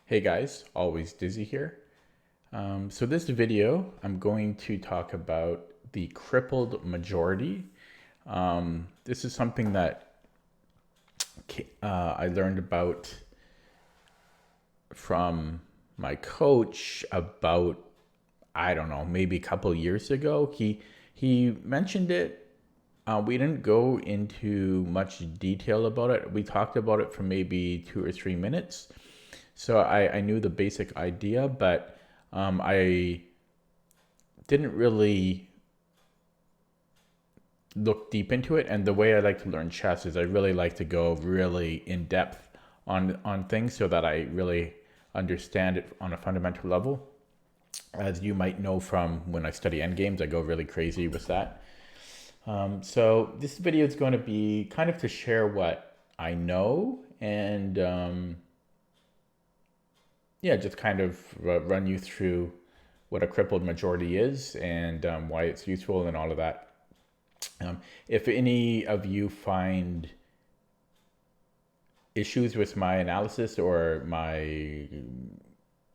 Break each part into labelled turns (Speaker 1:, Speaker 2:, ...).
Speaker 1: Hey guys, always Dizzy here. So this video, I'm going to talk about the crippled majority. This is something that I learned about from my coach about, I don't know, maybe a couple years ago. He mentioned it. We didn't go into much detail about it. We talked about it for maybe 2 or 3 minutes. So I knew the basic idea, but I didn't really look deep into it. And the way I like to learn chess is I really like to go really in depth on things so that I really understand it on a fundamental level. As you might know from when I study endgames, I go really crazy with that. So this video is going to be kind of to share what I know and yeah, just kind of run you through what a crippled majority is and why it's useful and all of that. If any of you find issues with my analysis or my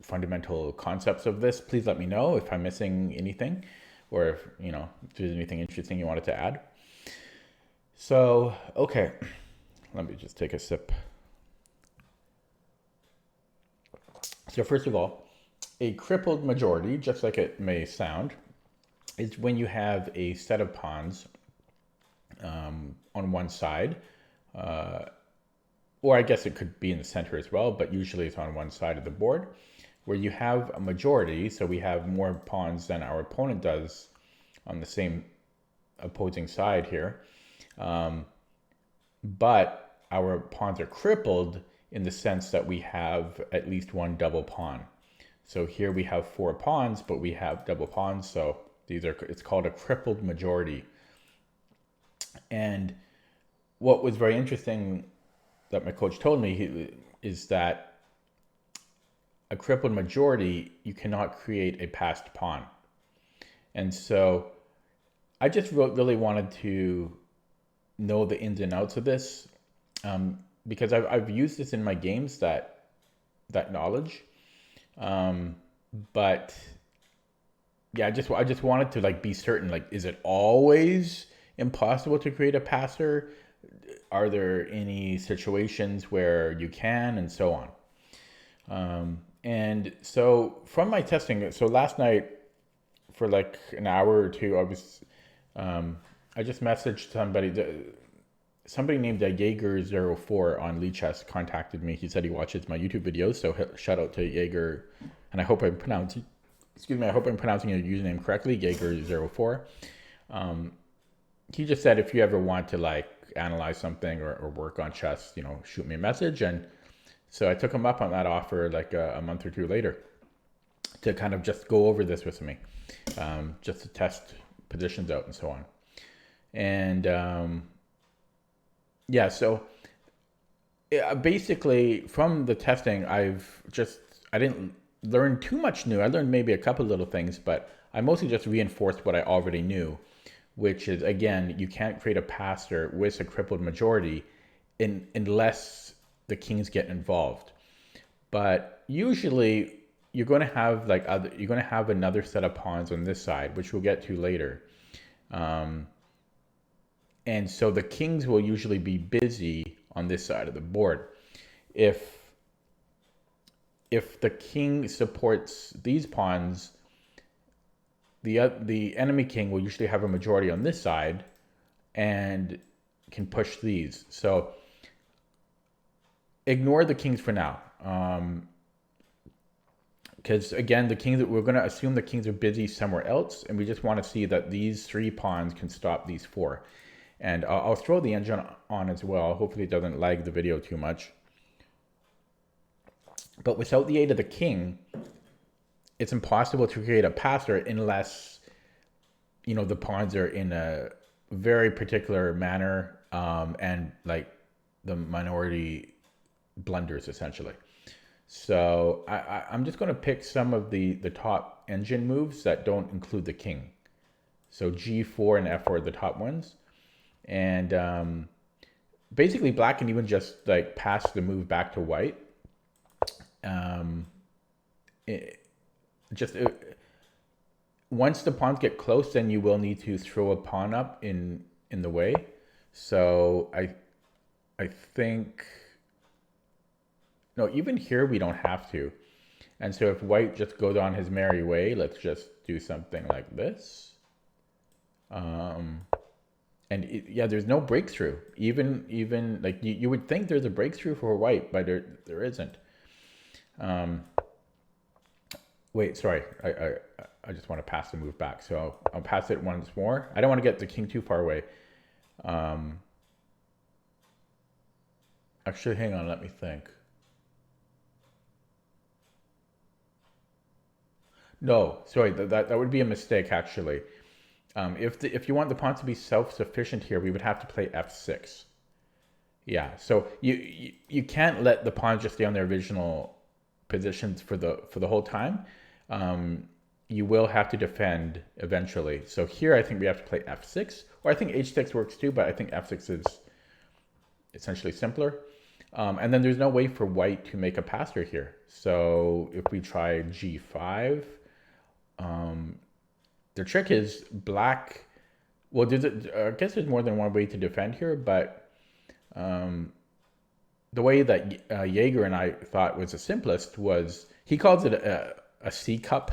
Speaker 1: fundamental concepts of this, please let me know if I'm missing anything or if there's anything interesting you wanted to add. So, okay, let me just take a sip. So first of all, a crippled majority, just like it may sound, is when you have a set of pawns on one side, or I guess it could be in the center as well, but usually it's on one side of the board, where you have a majority, so we have more pawns than our opponent does on the same opposing side here, but our pawns are crippled in the sense that we have at least one double pawn. So here we have 4 pawns, but we have double pawns, so it's called a crippled majority. And what was very interesting that my coach told me is that a crippled majority, you cannot create a passed pawn. And so I just really wanted to know the ins and outs of this because I've used this in my games, that knowledge. But yeah, I just wanted to be certain, is it always impossible to create a passer? Are there any situations where you can, and so on? And so from my testing, so last night for an hour or two, I just messaged somebody named Jaeger04 on Lichess contacted me. He said he watches my YouTube videos, so shout out to Jaeger, and I hope I'm pronouncing your username correctly, Jaeger04. He just said if you ever want to analyze something or work on chess, shoot me a message. And so I took him up on that offer a month or two later to kind of just go over this with me, just to test positions out and so on. And yeah, so basically from the testing, I didn't learn too much new. I learned maybe a couple little things, but I mostly just reinforced what I already knew, which is, again, you can't create a passer with a crippled majority unless the kings get involved. But usually you're going to have another set of pawns on this side, which we'll get to later. And so the kings will usually be busy on this side of the board. If the king supports these pawns, the enemy king will usually have a majority on this side and can push these. So ignore the kings for now. Because again, we're going to assume the kings are busy somewhere else, and we just want to see that these 3 pawns can stop these 4. And I'll throw the engine on as well. Hopefully it doesn't lag the video too much. But without the aid of the king, it's impossible to create a passer unless, the pawns are in a very particular manner, and the minority blunders essentially. So I'm just going to pick some of the top engine moves that don't include the king. So G4 and F4 are the top ones. And basically black can even just pass the move back to white. Um, it, just once the pawns get close, then you will need to throw a pawn up in the way. So I think no, even here we don't have to. And so if white just goes on his merry way, let's just do something like this. Um, and yeah, there's no breakthrough. Even like you would think there's a breakthrough for white, but there isn't. Um, wait, sorry, I just want to pass the move back, so I'll pass it once more. I don't want to get the king too far away. Um, actually, hang on, let me think. No, sorry, that would be a mistake actually. If you want the pawn to be self-sufficient here, we would have to play f6. Yeah, so you can't let the pawns just stay on their original positions for the whole time. Um, you will have to defend eventually. So here I think we have to play f6, or I think h6 works too, but I think f6 is essentially simpler. And then there's no way for white to make a passer here. So if we try g5, um, the trick is black. Well, I guess there's more than one way to defend here, but um, the way that Jaeger and I thought was the simplest was he calls it a C cup.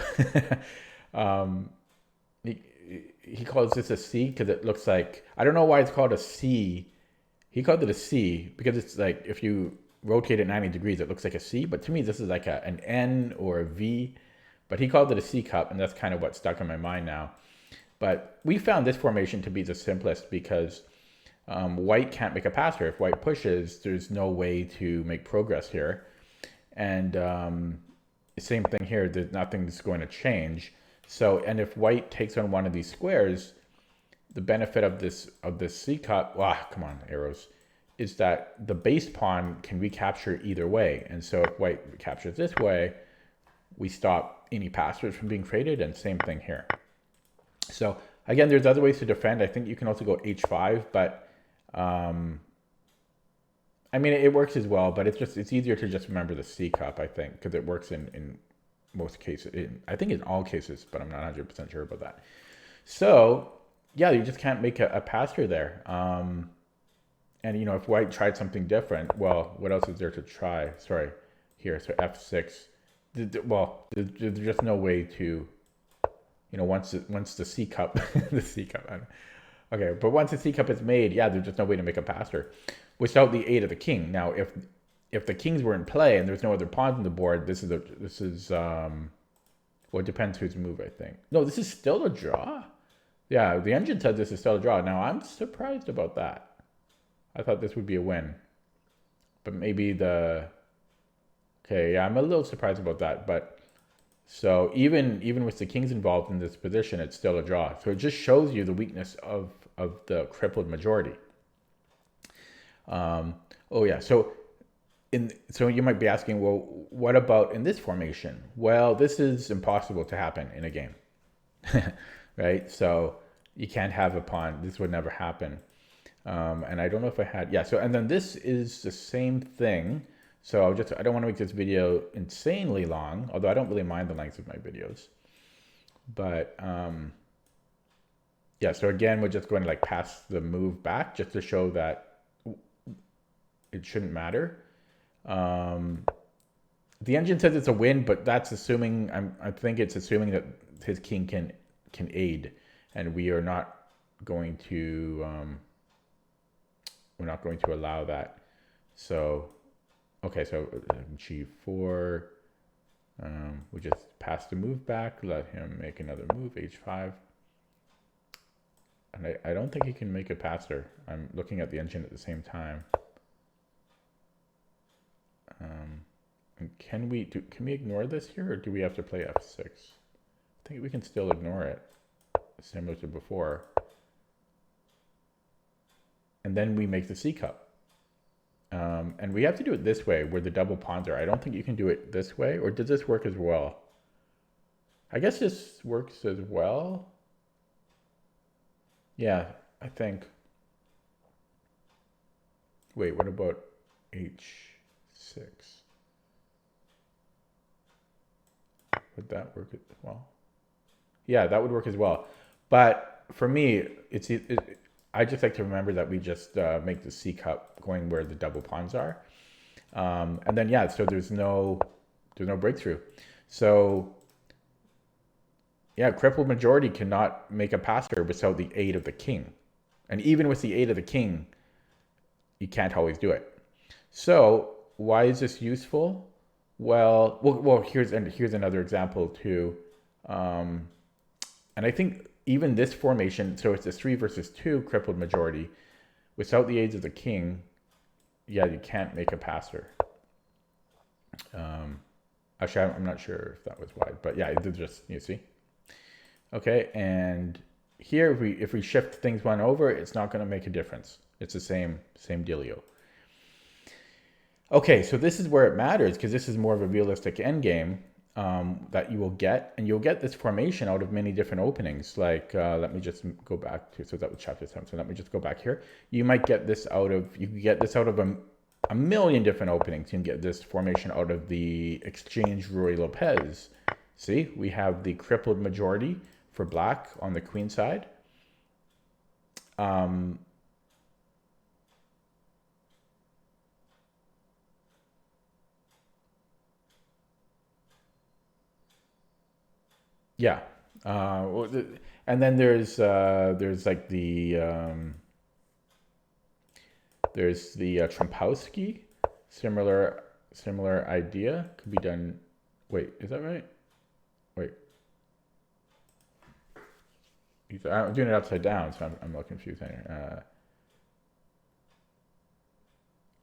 Speaker 1: um, he, he calls this a C because it looks like, I don't know why it's called a C. He called it a C because it's like if you rotate it 90 degrees, it looks like a C. But to me, this is like an N or a V. But he called it a C cup, and that's kind of what stuck in my mind now. But we found this formation to be the simplest because white can't make a passer. If white pushes, there's no way to make progress here. And same thing here, nothing's going to change. So, and if white takes on one of these squares, the benefit of this C cup, come on, arrows, is that the base pawn can recapture either way. And so if white captures this way, we stop any passers from being created, and same thing here. So again, there's other ways to defend. I think you can also go h5, but I mean, it works as well, but it's easier to just remember the C cup, I think, because it works in most cases. I think in all cases, but I'm not 100% sure about that. So yeah, you just can't make a passer there. And you know, if white tried something different, well, what else is there to try? Sorry, here, so f6. Well, there's just no way to, you know, once the C cup, the C cup. Okay, but once the C cup is made, yeah, there's just no way to make a passer without the aid of the king. Now, if the kings were in play and there's no other pawns on the board, this is well, it depends whose move, I think. No, this is still a draw. Yeah, the engine said this is still a draw. Now, I'm surprised about that. I thought this would be a win, but maybe okay, yeah, I'm a little surprised about that, but so even with the kings involved in this position, it's still a draw. So it just shows you the weakness of the crippled majority. Oh yeah, so you might be asking, well, what about in this formation? Well, this is impossible to happen in a game, right? So you can't have a pawn. This would never happen. And I don't know if I had, yeah. So and then this is the same thing. So I don't want to make this video insanely long, although I don't really mind the length of my videos. But yeah, so again, we're just going to like pass the move back just to show that it shouldn't matter. The engine says it's a win, but that's assuming, I think it's assuming that his king can aid, and we are not going to allow that. So okay, so g4, we just pass the move back, let him make another move, h5. And I don't think he can make a passer. I'm looking at the engine at the same time. And can we ignore this here, or do we have to play f6? I think we can still ignore it, similar to before. And then we make the C cup. And we have to do it this way, where the double pawns are. I don't think you can do it this way, or does this work as well? I guess this works as well. Yeah, I think. Wait, what about h6? Would that work as well? Yeah, that would work as well. But for me, I just like to remember that we just make the C cup going where the double pawns are. And then, yeah, so there's no breakthrough. So yeah, crippled majority cannot make a passer without the aid of the king. And even with the aid of the king, you can't always do it. So why is this useful? Well, here's another example too. And I think even this formation, so it's a 3 versus 2 crippled majority. Without the aids of the king, yeah, you can't make a passer. Actually, I'm not sure if that was wide, but yeah, it's just, you see. Okay, and here if we shift things one over, it's not going to make a difference. It's the same dealio. Okay, so this is where it matters because this is more of a realistic endgame that you will get, and you'll get this formation out of many different openings. Like, let me just go back to, so that was chapter 7. So let me just go back here. You might get this out of, you can get this out of a million different openings. You can get this formation out of the exchange Ruy Lopez. See, we have the crippled majority for black on the queen side. Yeah. And then there's like there's the Trumpowski, similar idea, could be done. Wait, is that right? Wait, I'm doing it upside down, so I'm a little confused there.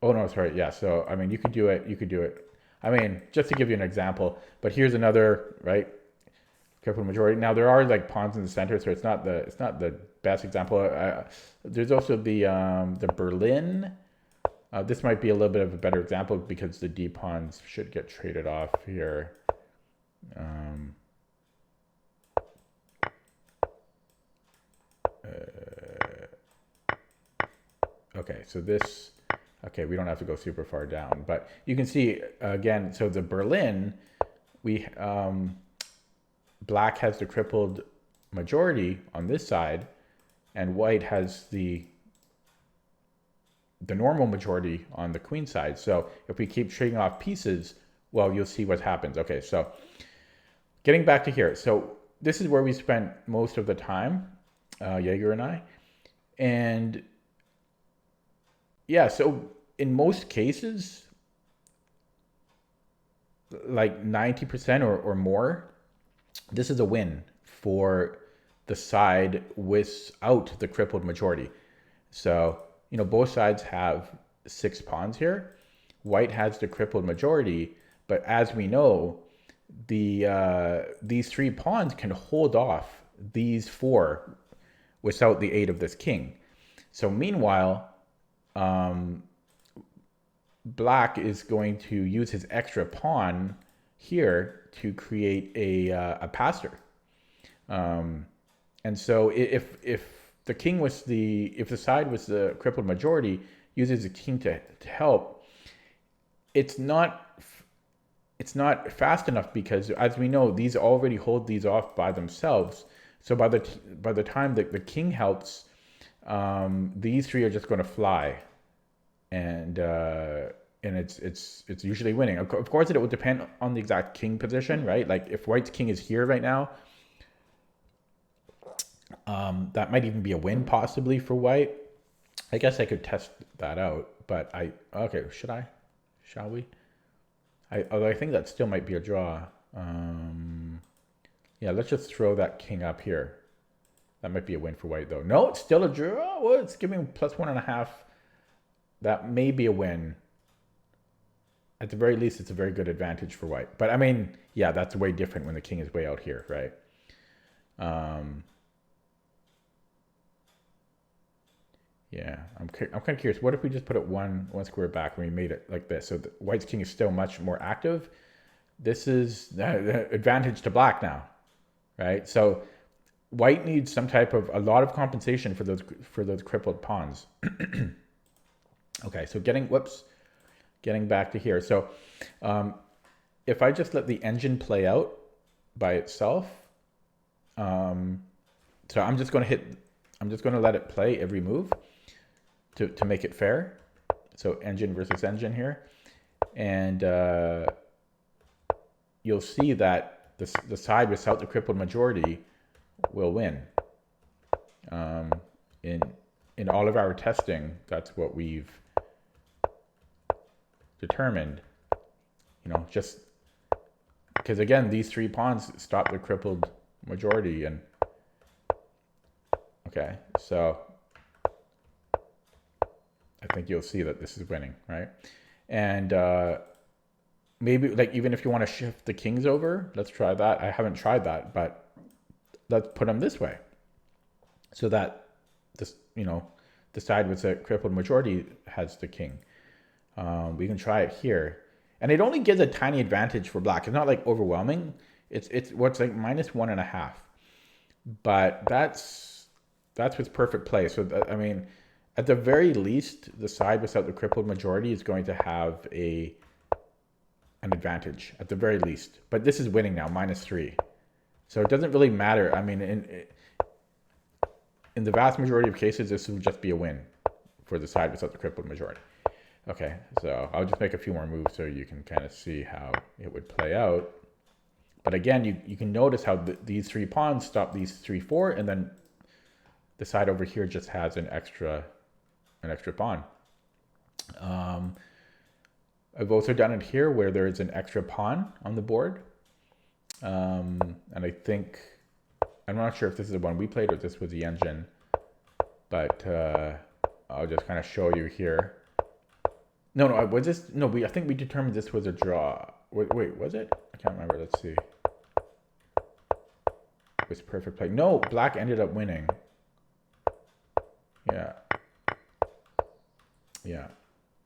Speaker 1: Oh no, sorry. Yeah. So I mean, you could do it. I mean, just to give you an example, but here's another, right? Crippled majority. Now there are like pawns in the center, so it's not the best example. There's also the Berlin. This might be a little bit of a better example because the D pawns should get traded off here. Okay, so this. Okay, we don't have to go super far down, but you can see again. So the Berlin, we black has the crippled majority on this side, and white has the normal majority on the queen side. So if we keep trading off pieces, well, you'll see what happens. Okay, so getting back to here. So this is where we spent most of the time, Jaeger and I. And yeah, so in most cases, like 90% or more, this is a win for the side without the crippled majority. So, you know, both sides have 6 pawns here. White has the crippled majority, but as we know, these 3 pawns can hold off these 4 without the aid of this king. So meanwhile, black is going to use his extra pawn here to create a passer. And so if the king was if the side was the crippled majority, uses the king to help, it's not fast enough because, as we know, these already hold these off by themselves. So by the time that the king helps, these 3 are just going to fly, and it's usually winning. Of course, it would depend on the exact king position, right? Like if white's king is here right now, that might even be a win possibly for white. I guess I could test that out, but okay, shall we? Although I think that still might be a draw. Yeah, let's just throw that king up here. That might be a win for white though. No, it's still a draw. Well, it's giving +1.5. That may be a win. At the very least, it's a very good advantage for white. But I mean, yeah, that's way different when the king is way out here, right? Yeah, I'm kind of curious. What if we just put it one square back and we made it like this? So the white's king is still much more active. This is the advantage to black now, right? So white needs a lot of compensation for those crippled pawns. Okay, so getting back to here. So if I just let the engine play out, by itself. So I'm just going to let it play every move to make it fair. So engine versus engine here. And you'll see that the side without the crippled majority will win. In all of our testing, that's what we've determined. You know, just because again, these 3 pawns stop the crippled majority. And okay, so I think you'll see that this is winning, right? And maybe like even if you want to shift the kings over, let's try that. I haven't tried that, but let's put them this way so that this, you know, the side with the crippled majority has the king. We can try it here, and it only gives a tiny advantage for black. It's not like overwhelming. It's what's like -1.5, but that's with perfect play. So that, I mean, at the very least, the side without the crippled majority is going to have an advantage at the very least. But this is winning now, -3. So it doesn't really matter. I mean, in the vast majority of cases, this will just be a win for the side without the crippled majority. Okay, so I'll just make a few more moves so you can kind of see how it would play out. But again, you can notice how these 3 pawns stop these 3-4, and then the side over here just has an extra pawn. I've also done it here where there is an extra pawn on the board. And I think, I'm not sure if this is the one we played or if this was the engine, but I'll just kind of show you here. No, was this? No, I think we determined this was a draw. Wait, was it? I can't remember. Let's see. It was perfect play. No, black ended up winning. Yeah. Yeah.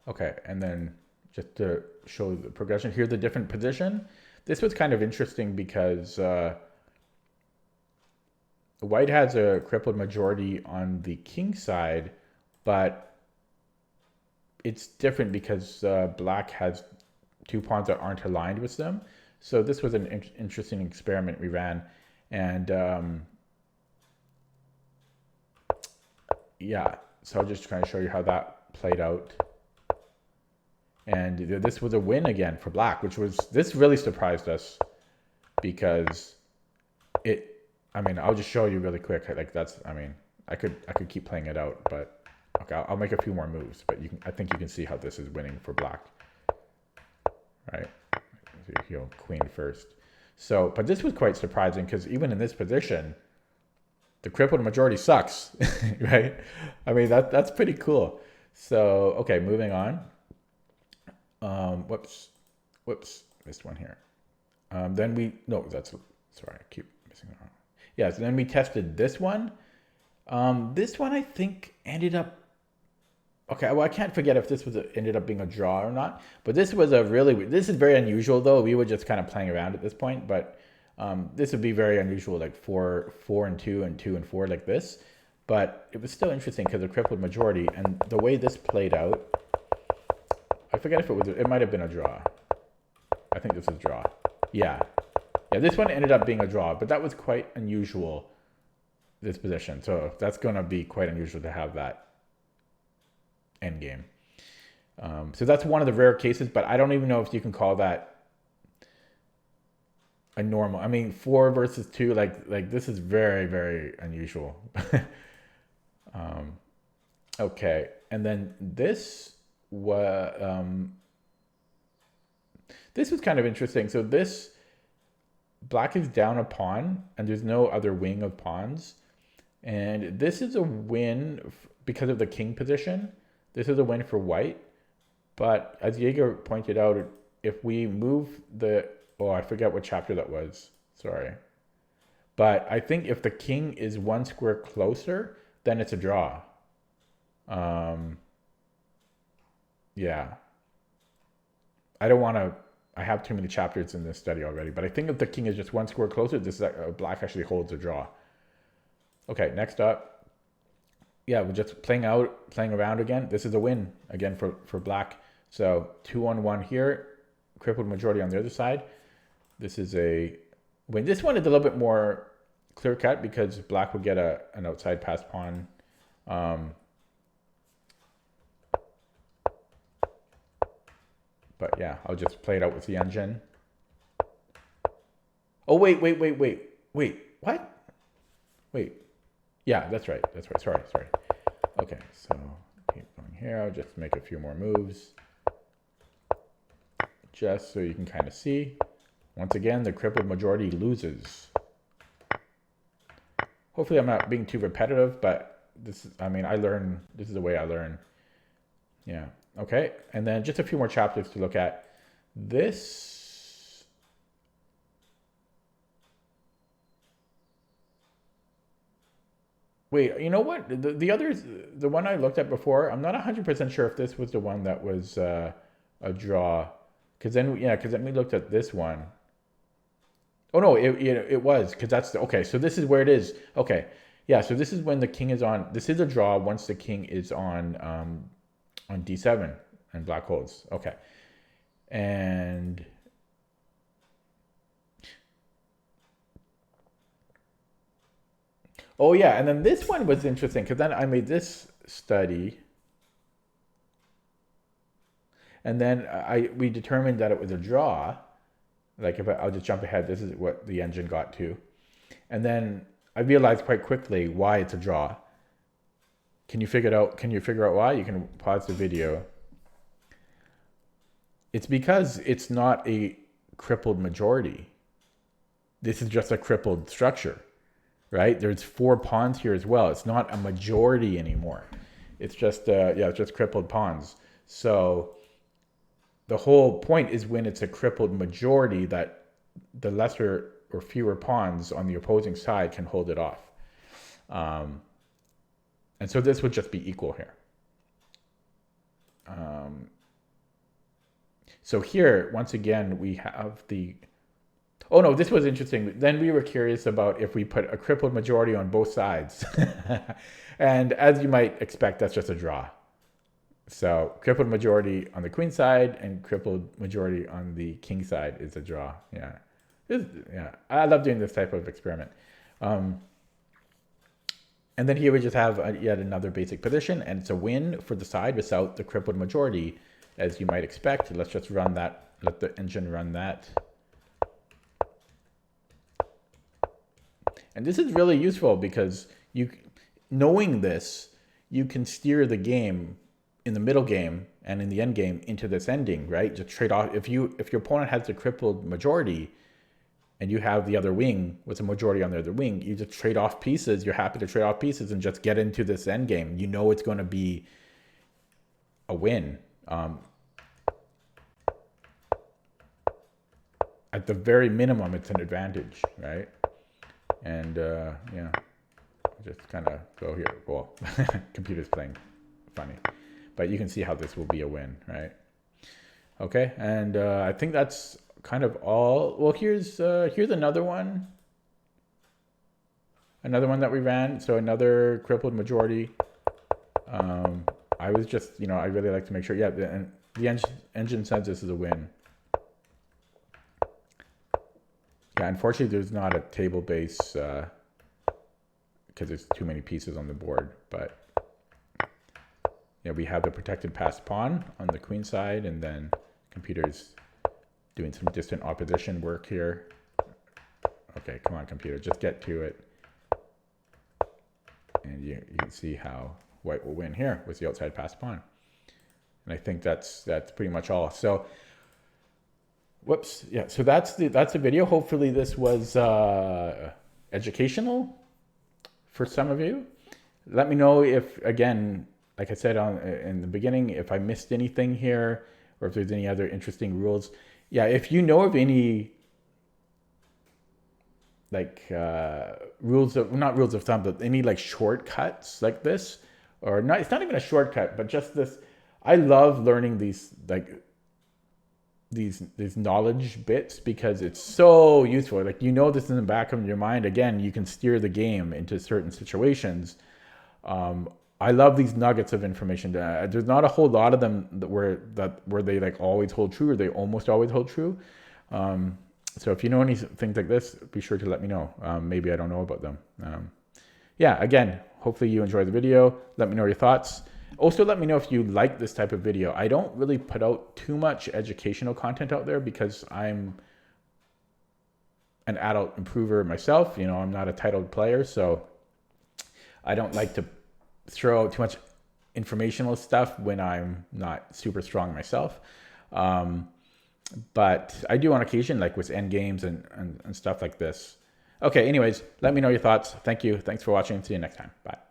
Speaker 1: Okay, and then just to show the progression here, the different position. This was kind of interesting because white has a crippled majority on the king side, but it's different because black has 2 pawns that aren't aligned with them. So this was an interesting experiment we ran. And yeah, so I'll just try to show you how that played out. And this was a win again for black, this really surprised us because I mean, I'll just show you really quick. Like I could keep playing it out, but okay, I'll make a few more moves, but I think you can see how this is winning for black, right? So he'll queen first. So, but this was quite surprising because even in this position, the crippled majority sucks, right? I mean, that's pretty cool. So, okay, moving on. Whoops, missed one here. Sorry, I keep missing it. Yeah, so then we tested this one. This one I think ended up, okay, well, I can't forget if this ended up being a draw or not, but this is very unusual though. We were just kind of playing around at this point, but this would be very unusual, like 4 and 2 and 2 and 4 like this, but it was still interesting because the crippled majority and the way this played out, I forget if it might have been a draw. I think this is a draw. Yeah, this one ended up being a draw, but that was quite unusual, this position. So that's going to be quite unusual to have that end game. So that's one of the rare cases, but I don't even know if you can call that a normal. I mean, 4 versus 2, like this is very, very unusual. Okay, and then this was kind of interesting. So this black is down a pawn, and there's no other wing of pawns, and this is a win because of the king position. This is a win for white, but as Jaeger pointed out, if we move I forget what chapter that was, sorry. But I think if the king is 1 square closer, then it's a draw. Yeah. I have too many chapters in this study already, but I think if the king is just 1 square closer, black actually holds a draw. Okay, next up. Yeah, we're just playing around again. This is a win again for black. So 2-on-1 here, crippled majority on the other side. This is a when this one is a little bit more clear cut because black would get an outside pass pawn. But yeah, I'll just play it out with the engine. Oh, wait. What? Wait. Yeah, that's right. Sorry. Okay, so keep going here. I'll just make a few more moves. Just so you can kind of see. Once again, the crippled majority loses. Hopefully I'm not being too repetitive, but this is, I learn, this is the way I learn. Yeah, okay. And then just a few more chapters to look at. This, wait, you know what? The others, the one I looked at before, I'm not 100% sure if this was the one that was a draw. Because then we looked at this one. Oh no, it was, because that's okay. So this is where it is. Okay, yeah. So this is when the king is on. This is a draw once the king is on d7 and black holds. Okay, and oh yeah, and then this one was interesting because then I made this study, and then we determined that it was a draw. Like I'll just jump ahead. This is what the engine got to. And then I realized quite quickly why it's a draw. Can you figure out why? You can pause the video. It's because it's not a crippled majority. This is just a crippled structure, right? There's 4 pawns here as well. It's not a majority anymore. It's just, it's just crippled pawns. So the whole point is when it's a crippled majority that the lesser or fewer pawns on the opposing side can hold it off. And so this would just be equal here. So here, once again, we have the... Oh no, this was interesting. Then we were curious about if we put a crippled majority on both sides. And as you might expect, that's just a draw. So crippled majority on the queen side and crippled majority on the king side is a draw. Yeah, I love doing this type of experiment. And then here we just have yet another basic position, and it's a win for the side without the crippled majority, as you might expect. Let's just run that. Let the engine run that. And this is really useful because knowing this, you can steer the game in the middle game and in the end game into this ending, right? Just trade off. If your opponent has the crippled majority and you have the other wing with a majority on the other wing, you just trade off pieces. You're happy to trade off pieces and just get into this end game. You know it's going to be a win. At the very minimum, it's an advantage, right? And just kind of go here. Well, computer's playing funny. But you can see how this will be a win, right? Okay, and I think that's kind of all. Well, here's another one. Another one that we ran. So another crippled majority. I was just, I really like to make sure. Yeah, the engine says this is a win. Yeah, unfortunately, there's not a table base because there's too many pieces on the board, but. Yeah, we have the protected passed pawn on the queen side, and then computer's doing some distant opposition work here. Okay, come on, computer, just get to it. And you can see how white will win here with the outside passed pawn. And I think that's pretty much all. So, whoops, yeah. So that's the video. Hopefully, this was educational for some of you. Let me know if, again, like I said in the beginning, if I missed anything here or if there's any other interesting rules. Yeah, if you know of any like not rules of thumb, but any like shortcuts like this, or not, it's not even a shortcut, but just this. I love learning these knowledge bits because it's so useful. Like, this in the back of your mind. Again, you can steer the game into certain situations. I love these nuggets of information. There's not a whole lot of them where they like always hold true, or they almost always hold true. So if you know any things like this, be sure to let me know. Maybe I don't know about them. Yeah, again, hopefully you enjoy the video. Let me know your thoughts. Also, let me know if you like this type of video. I don't really put out too much educational content out there because I'm an adult improver myself. You know, I'm not a titled player, so I don't like to throw out too much informational stuff when I'm not super strong myself. But I do on occasion, like with end games and stuff like this. Okay, anyways, let me know your thoughts. Thank you. Thanks for watching. See you next time. Bye.